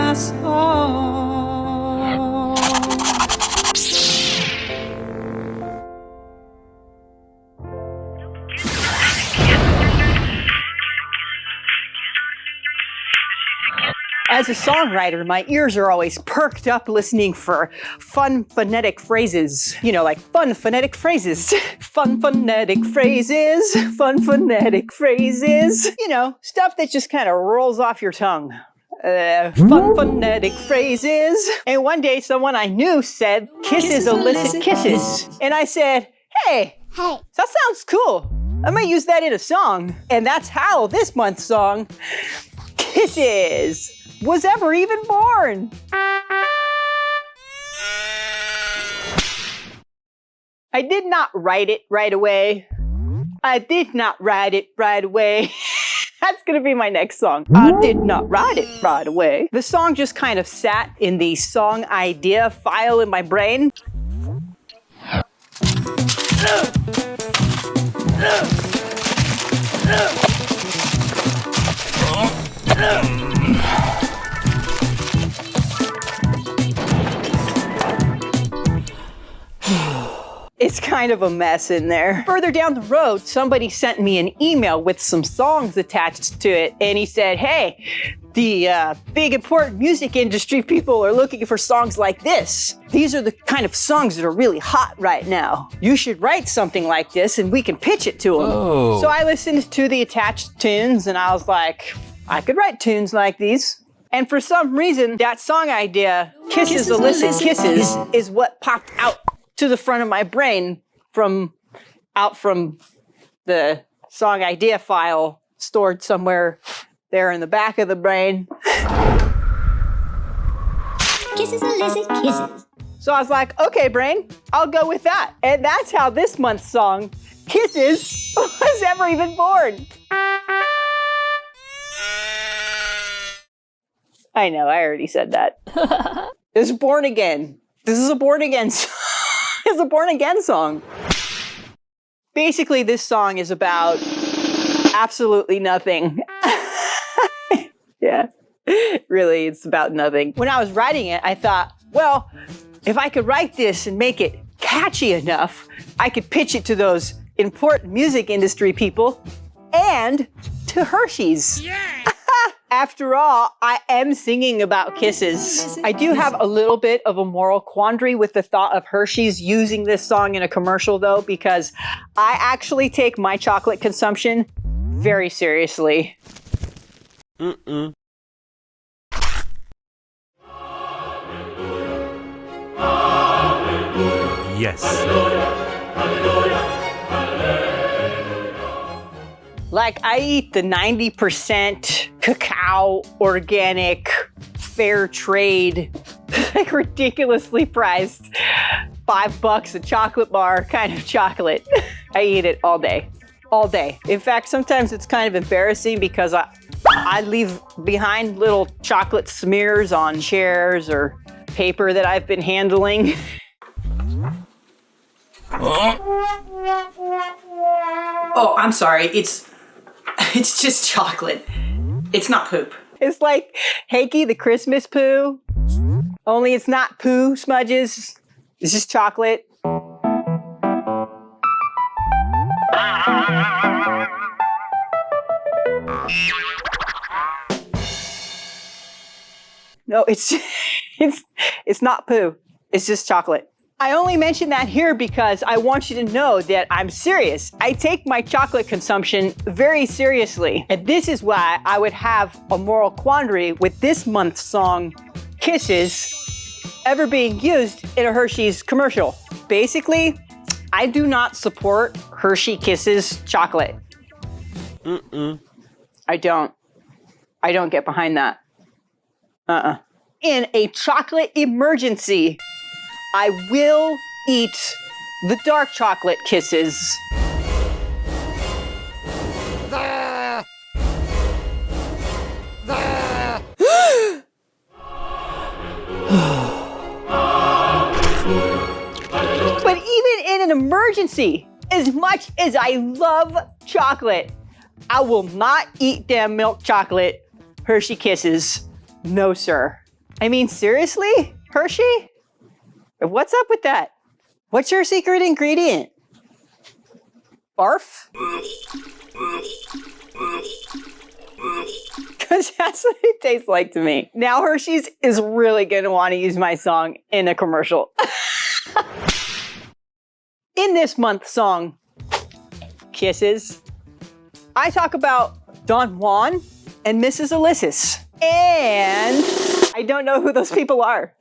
my song. As a songwriter, my ears are always perked up listening for fun phonetic phrases. You know, like fun phonetic phrases. Fun phonetic phrases. Fun phonetic phrases. You know, stuff that just kind of rolls off your tongue. Fun phonetic phrases. And one day someone I knew said, kisses elicit kisses. And I said, hey, that sounds cool. I might use that in a song. And that's how this month's song, Kisses, was ever even born. I did not write it right away. I did not write it right away. That's gonna be my next song. I did not write it right away. The song just kind of sat in the song idea file in my brain. It's kind of a mess in there. Further down the road, somebody sent me an email with some songs attached to it, and he said, hey, the big important music industry people are looking for songs like this. These are the kind of songs that are really hot right now. You should write something like this and we can pitch it to them. Oh. So I listened to the attached tunes and I was like, I could write tunes like these. And for some reason, that song idea, Kisses Elicit Kisses, is what popped out to the front of my brain from the song idea file stored somewhere there in the back of the brain. Kisses elicit kisses. So I was like, okay, brain, I'll go with that. And that's how this month's song, Kisses, was ever even born. I know, I already said that. It's Born Again. This is a Born Again song. It's a Born Again song. Basically, this song is about absolutely nothing. Yeah, really, it's about nothing. When I was writing it, I thought, well, if I could write this and make it catchy enough, I could pitch it to those important music industry people and to Hershey's. Yeah. After all, I am singing about kisses. I do have a little bit of a moral quandary with the thought of Hershey's using this song in a commercial, though, because I actually take my chocolate consumption very seriously. Yes. Like, I eat the 90% cacao, organic, fair trade, like ridiculously priced, $5 a chocolate bar kind of chocolate. I eat it all day. All day. In fact, sometimes it's kind of embarrassing because I leave behind little chocolate smears on chairs or paper that I've been handling. Oh, I'm sorry. It's just chocolate. It's not poop. It's like Hakey the Christmas poo, only it's not poo smudges. It's just chocolate. No, it's not poo. It's just chocolate. I only mention that here because I want you to know that I'm serious. I take my chocolate consumption very seriously. And this is why I would have a moral quandary with this month's song, Kisses, ever being used in a Hershey's commercial. Basically, I do not support Hershey Kisses chocolate. I don't get behind that. In a chocolate emergency, I will eat the dark chocolate Kisses. But even in an emergency, as much as I love chocolate, I will not eat damn milk chocolate Hershey Kisses. No, sir. I mean, seriously? Hershey? What's up with that? What's your secret ingredient? Barf? Because that's what it tastes like to me. Now Hershey's is really going to want to use my song in a commercial. In this month's song, Kisses, I talk about Don Juan and Mrs. Ulysses. And I don't know who those people are.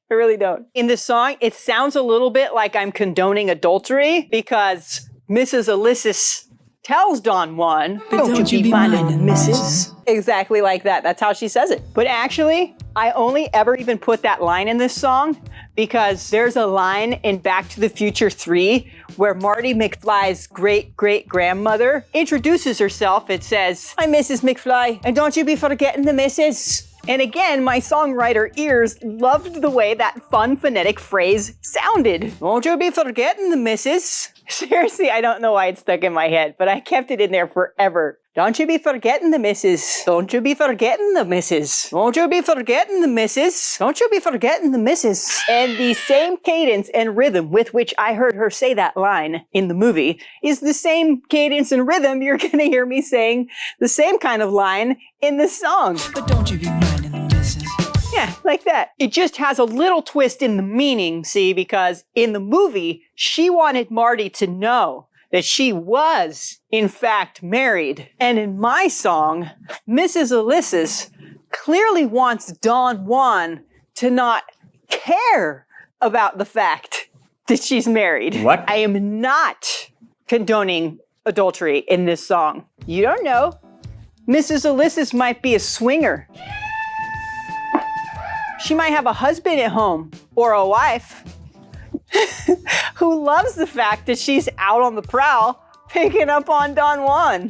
I really don't. In this song, it sounds a little bit like I'm condoning adultery because Mrs. Ulysses tells Don Juan, don't you be minding Mrs. Exactly like that. That's how she says it. But actually, I only ever even put that line in this song because there's a line in Back to the Future 3 where Marty McFly's great-great-grandmother introduces herself. It says, I'm Mrs. McFly, and don't you be forgetting the Mrs. And again, my songwriter ears loved the way that fun phonetic phrase sounded. Won't you be forgetting the Mrs. Seriously, I don't know why it stuck in my head, but I kept it in there forever. Don't you be forgetting the Mrs. Don't you be forgetting the Mrs. Won't you be forgetting the Mrs. Don't you be forgetting the Mrs. And the same cadence and rhythm with which I heard her say that line in the movie is the same cadence and rhythm you're gonna hear me saying the same kind of line in the song. But don't you be minding the Mrs. Yeah, like that. It just has a little twist in the meaning, see, because in the movie, she wanted Marty to know that she was, in fact, married. And in my song, Mrs. Ulysses clearly wants Don Juan to not care about the fact that she's married. What? I am not condoning adultery in this song. You don't know. Mrs. Ulysses might be a swinger. She might have a husband at home or a wife who loves the fact that she's out on the prowl picking up on Don Juan.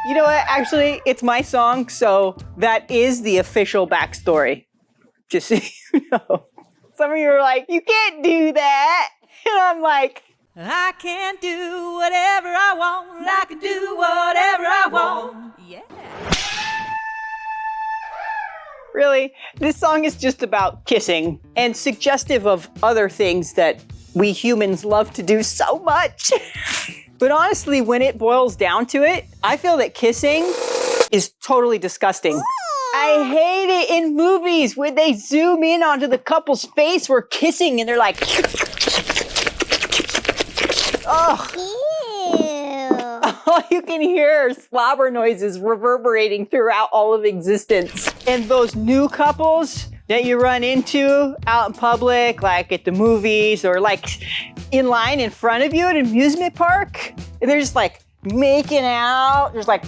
You know what? Actually, it's my song, so that is the official backstory. Just so you know. Some of you are like, you can't do that. And I'm like, I can do whatever I want. I can do whatever I want. Yeah. really, this song is just about kissing and suggestive of other things that we humans love to do so much. But honestly, when it boils down to it, I feel that kissing is totally disgusting. I hate it in movies when they zoom in onto the couple's face where kissing and they're like, oh. All you can hear are slobber noises reverberating throughout all of existence. And those new couples that you run into out in public, like at the movies or like in line in front of you at an amusement park, and they're just like making out. There's like,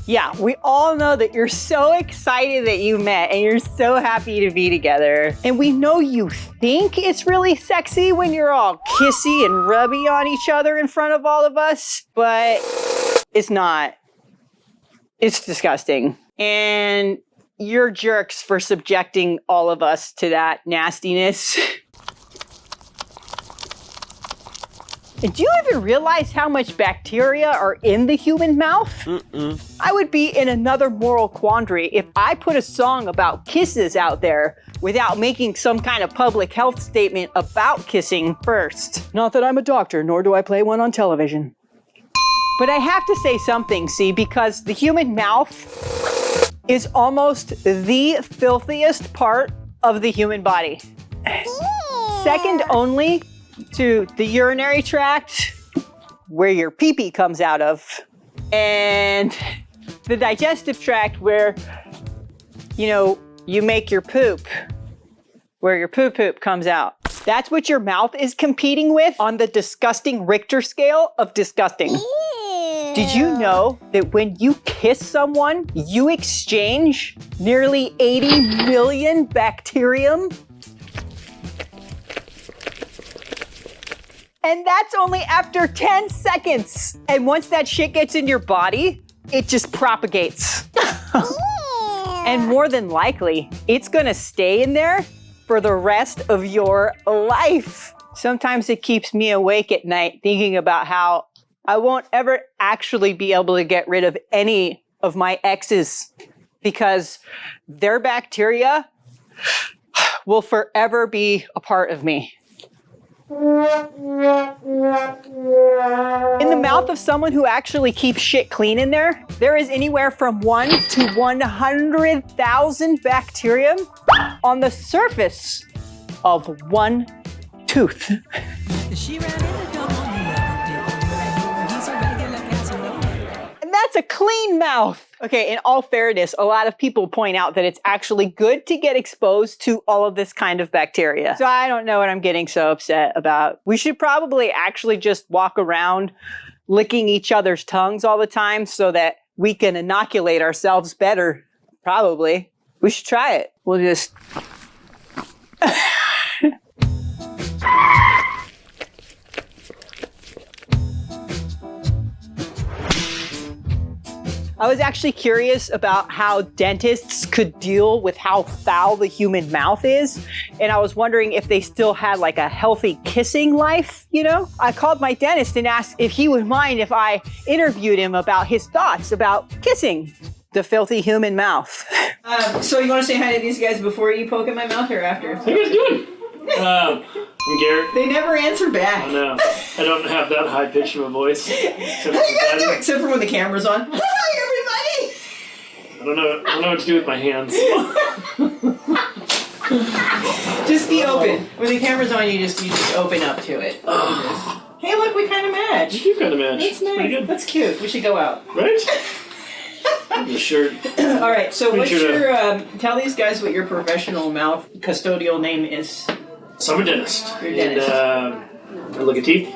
yeah, we all know that you're so excited that you met and you're so happy to be together. And we know you think it's really sexy when you're all kissy and rubby on each other in front of all of us, but it's not. It's disgusting. And you're jerks for subjecting all of us to that nastiness. And do you even realize how much bacteria are in the human mouth? I would be in another moral quandary if I put a song about kisses out there without making some kind of public health statement about kissing first. Not that I'm a doctor, nor do I play one on television. But I have to say something, see, because the human mouth is almost the filthiest part of the human body. Second only to the urinary tract, where your pee-pee comes out of, and the digestive tract where, you know, you make your poop, where your poop comes out. That's what your mouth is competing with on the disgusting Richter scale of disgusting. Did you know that when you kiss someone, you exchange nearly 80 million bacterium? And that's only after 10 seconds. And once that shit gets in your body, it just propagates. And more than likely, it's gonna stay in there for the rest of your life. Sometimes it keeps me awake at night thinking about how I won't ever actually be able to get rid of any of my exes because their bacteria will forever be a part of me. In the mouth of someone who actually keeps shit clean in there, there is anywhere from 1 to 100,000 bacteria on the surface of one tooth. She ran into Dumb on the other day. He's a regular Casanova. And that's a clean mouth. Okay, in all fairness, a lot of people point out that it's actually good to get exposed to all of this kind of bacteria. So I don't know what I'm getting so upset about. We should probably actually just walk around licking each other's tongues all the time so that we can inoculate ourselves better. Probably. We should try it. We'll just... I was actually curious about how dentists could deal with how foul the human mouth is. And I was wondering if they still had like a healthy kissing life, you know? I called my dentist and asked if he would mind if I interviewed him about his thoughts about kissing the filthy human mouth. So you want to say hi to these guys before you poke in my mouth or after? How you guys doing? I'm Garrett. They never answer back. I know. I don't have that high pitch of a voice. How you guys doing? Except for when the camera's on. Hi, everybody! I don't know what to do with my hands. Just be open. When the camera's on, you just open up to it. Hey, look, we kind of match. You kind of match. That's nice. Pretty good. That's cute. We should go out. Right? The shirt. All right. So, what's sure your? Tell these guys what your professional mouth custodial name is. So I'm a dentist. You're a dentist. And I look at teeth.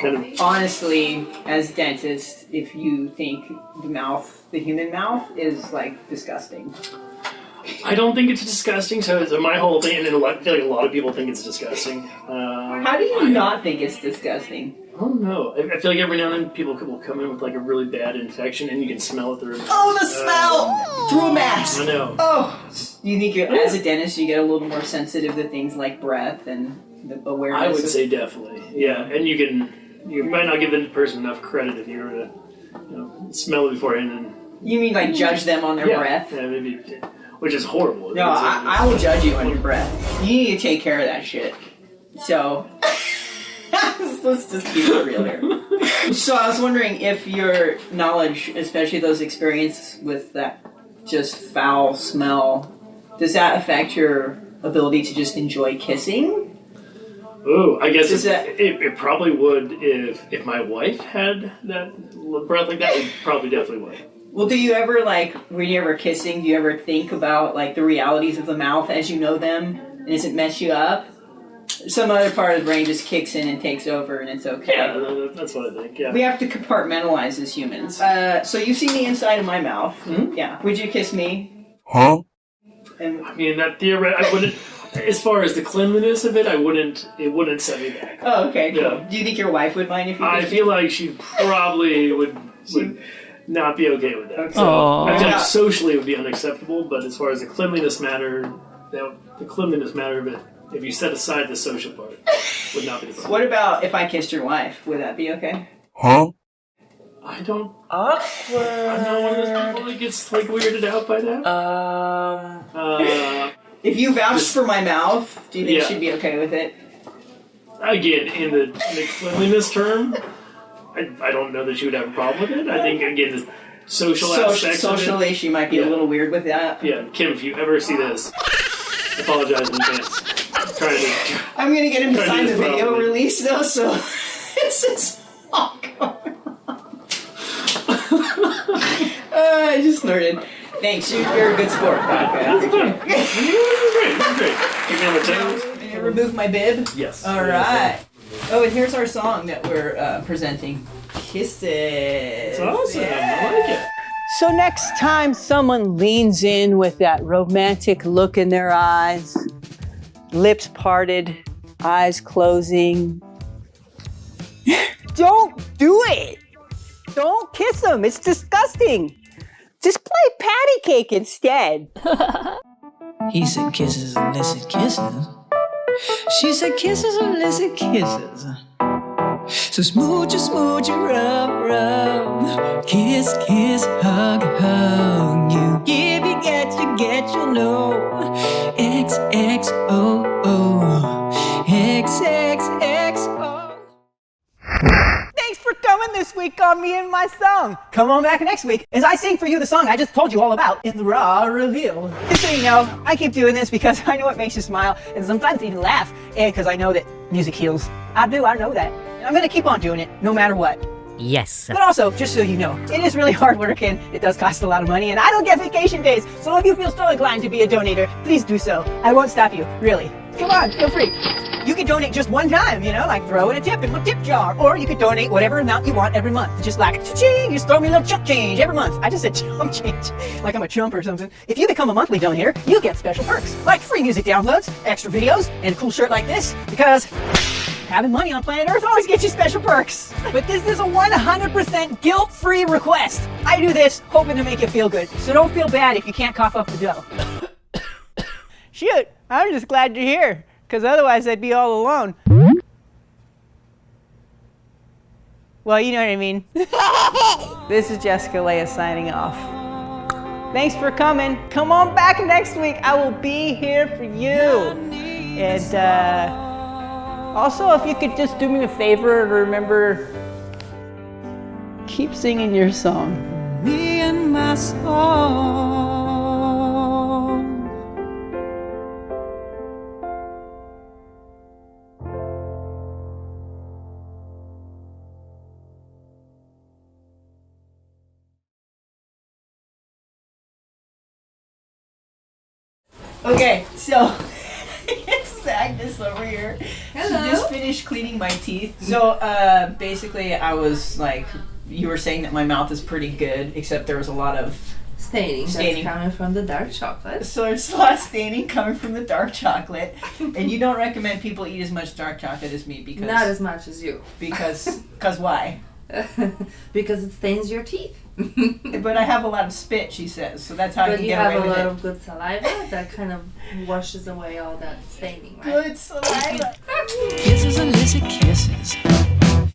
Kind of. Honestly, as dentist, if you think the human mouth is like disgusting. I don't think it's disgusting. So my whole thing, and I feel like a lot of people think it's disgusting. How do you not think it's disgusting? I don't know. I feel like every now and then people will come in with like a really bad infection, and you can smell it through. Oh, the smell through a mask. I know. Oh, do you think as a dentist you get a little more sensitive to things like breath and the awareness? I would say definitely, yeah. And you might not give the person enough credit if you were to, smell it beforehand. And you mean like judge them on their breath? Yeah, maybe. Which is horrible. No, I will judge you on your breath. You need to take care of that shit. So. Let's just keep it real here. So I was wondering if your knowledge, especially those experiences with that just foul smell, does that affect your ability to just enjoy kissing? Oh, I guess it probably would if my wife had that breath like that. It probably definitely would. Well, do you ever, when you're ever kissing, do you ever think about, the realities of the mouth as you know them? And does it mess you up? Some other part of the brain just kicks in and takes over, and it's okay. Yeah, that's what I think, yeah. We have to compartmentalize as humans. So you've seen the inside of my mouth. Mm-hmm. Yeah. Would you kiss me? Huh? And I mean, I wouldn't, as far as the cleanliness of it, it wouldn't set me back. Oh, okay, cool. Yeah. Do you think your wife would mind if you I feel like she probably would not be okay with that. Okay. So I feel like socially it would be unacceptable, but as far as the cleanliness matter of it, if you set aside the social part, would not be the problem. What about if I kissed your wife? Would that be okay? Huh? I don't... Awkward. I'm not one of those people that gets, weirded out by that. If you vouched for my mouth, do you think she'd be okay with it? Again, in the cleanliness term, I don't know that she would have a problem with it. I think, again, the social aspects socially, of it, she might be a little weird with that. Yeah, Kim, if you ever see this, apologize in advance. I'm gonna get him to sign the video release though, so this is all going on. I just snorted. Thanks, you're a good sport. That's great. Give me on the toes. Remove my bib? Yes. Alright. Oh, and here's our song that we're presenting. Kisses. It's awesome. Yeah. I like it. So next time someone leans in with that romantic look in their eyes, lips parted, eyes closing, don't do it. Don't kiss them. It's disgusting. Just play patty cake instead. He said kisses elicit kisses. She said kisses elicit kisses. So smooch you, rub, rub. Kiss, kiss, hug, hug. You give, you get, you know. XXO, XXXO. Thanks for coming this week on Me and My Song. Come on back next week as I sing for you the song I just told you all about in the Raw Reveal. Just so you know, I keep doing this because I know it makes you smile and sometimes even laugh, and because I know that music heals. I know that. And I'm going to keep on doing it no matter what. Yes. But also, just so you know, it is really hard work and it does cost a lot of money, and I don't get vacation days. So if you feel so inclined to be a donator, please do so. I won't stop you, really. Come on, feel free. You can donate just one time, you know, like throw in a tip in my tip jar. Or you could donate whatever amount you want every month. Just like, cha-ching, just throw me a little chump change every month. I just said chump change, like I'm a chump or something. If you become a monthly donator, you'll get special perks, like free music downloads, extra videos, and a cool shirt like this, because having money on planet Earth always gets you special perks. But this is a 100% guilt-free request. I do this hoping to make you feel good, so don't feel bad if you can't cough up the dough. Shoot, I'm just glad you're here, because otherwise I'd be all alone. Well, you know what I mean. This is Jessica Leah signing off. Thanks for coming. Come on back next week. I will be here for you. And also, if you could just do me a favor and remember, keep singing your song. Me and my song. Okay, so it's Agnes over here. Hello. She just finished cleaning my teeth. So basically, I was like, you were saying that my mouth is pretty good, except there was a lot of Staining. Staining. That's coming from the dark chocolate. So there's a lot of staining coming from the dark chocolate, and you don't recommend people eat as much dark chocolate as me because Not as much as you. because why? Because it stains your teeth. But I have a lot of spit, she says, so that's how I But can you get have away a with lot it. of good saliva that kind of washes away all that staining, right? Good saliva. Kisses, illicit kisses.